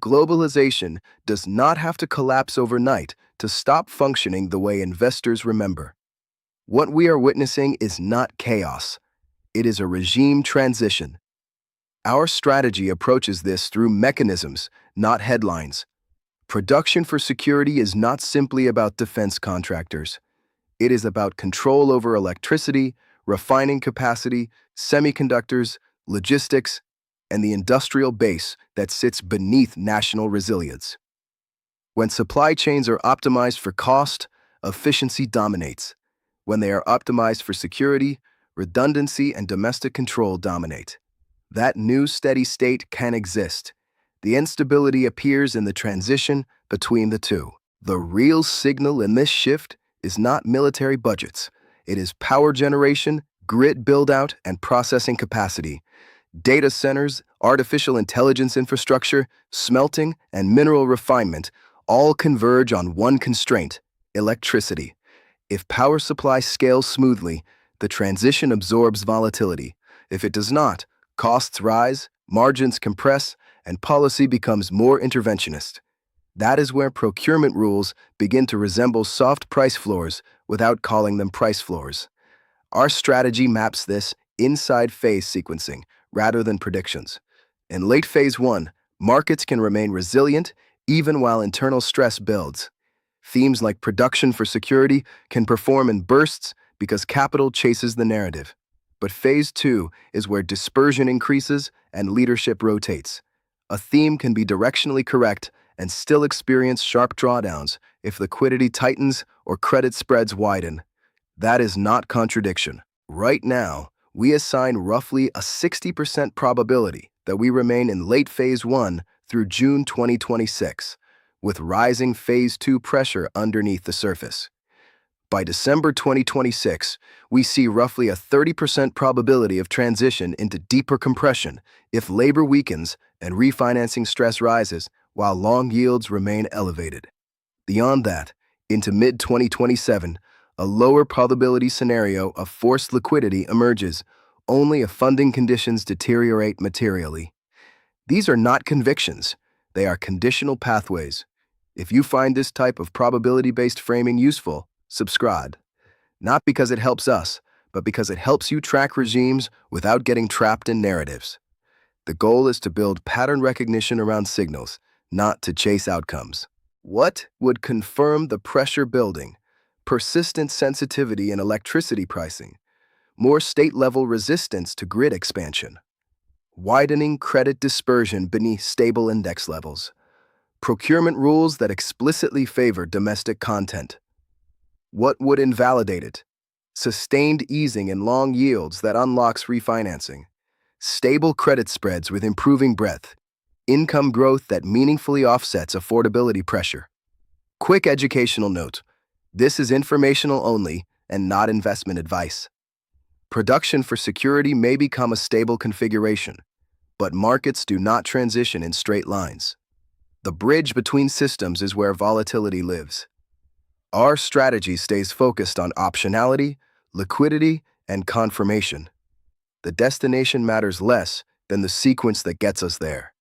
Globalization does not have to collapse overnight to stop functioning the way investors remember. What we are witnessing is not chaos. It is a regime transition. Our strategy approaches this through mechanisms, not headlines. Production for security is not simply about defense contractors. It is about control over electricity, refining capacity, semiconductors, logistics, and the industrial base that sits beneath national resilience. When supply chains are optimized for cost, efficiency dominates. When they are optimized for security, redundancy and domestic control dominate. That new steady state can exist. The instability appears in the transition between the two. The real signal in this shift is not military budgets. It is power generation, grid build-out, and processing capacity. Data centers, artificial intelligence infrastructure, smelting, and mineral refinement all converge on one constraint: electricity. If power supply scales smoothly, the transition absorbs volatility. If it does not, costs rise, margins compress, and policy becomes more interventionist. That is where procurement rules begin to resemble soft price floors without calling them price floors. Our strategy maps this inside phase sequencing rather than predictions. In late phase 1, markets can remain resilient even while internal stress builds. Themes like production for security can perform in bursts because capital chases the narrative. But phase 2 is where dispersion increases and leadership rotates. A theme can be directionally correct and still experience sharp drawdowns if liquidity tightens or credit spreads widen. That is not contradiction. Right now, we assign roughly a 60% probability that we remain in late phase 1 through June 2026, with rising phase 2 pressure underneath the surface. By December 2026, we see roughly a 30% probability of transition into deeper compression if labor weakens and refinancing stress rises while long yields remain elevated. Beyond that, into mid-2027, a lower probability scenario of forced liquidity emerges only if funding conditions deteriorate materially. These are not convictions, they are conditional pathways. If you find this type of probability-based framing useful, subscribe. Not because it helps us, but because it helps you track regimes without getting trapped in narratives. The goal is to build pattern recognition around signals, not to chase outcomes. What would confirm the pressure building? Persistent sensitivity in electricity pricing, more state-level resistance to grid expansion, widening credit dispersion beneath stable index levels, procurement rules that explicitly favor domestic content. What would invalidate it? Sustained easing in long yields that unlocks refinancing, stable credit spreads with improving breadth, income growth that meaningfully offsets affordability pressure. Quick educational note: this is informational only and not investment advice. Production for security may become a stable configuration, but markets do not transition in straight lines. The bridge between systems is where volatility lives. Our strategy stays focused on optionality, liquidity, and confirmation. The destination matters less than the sequence that gets us there.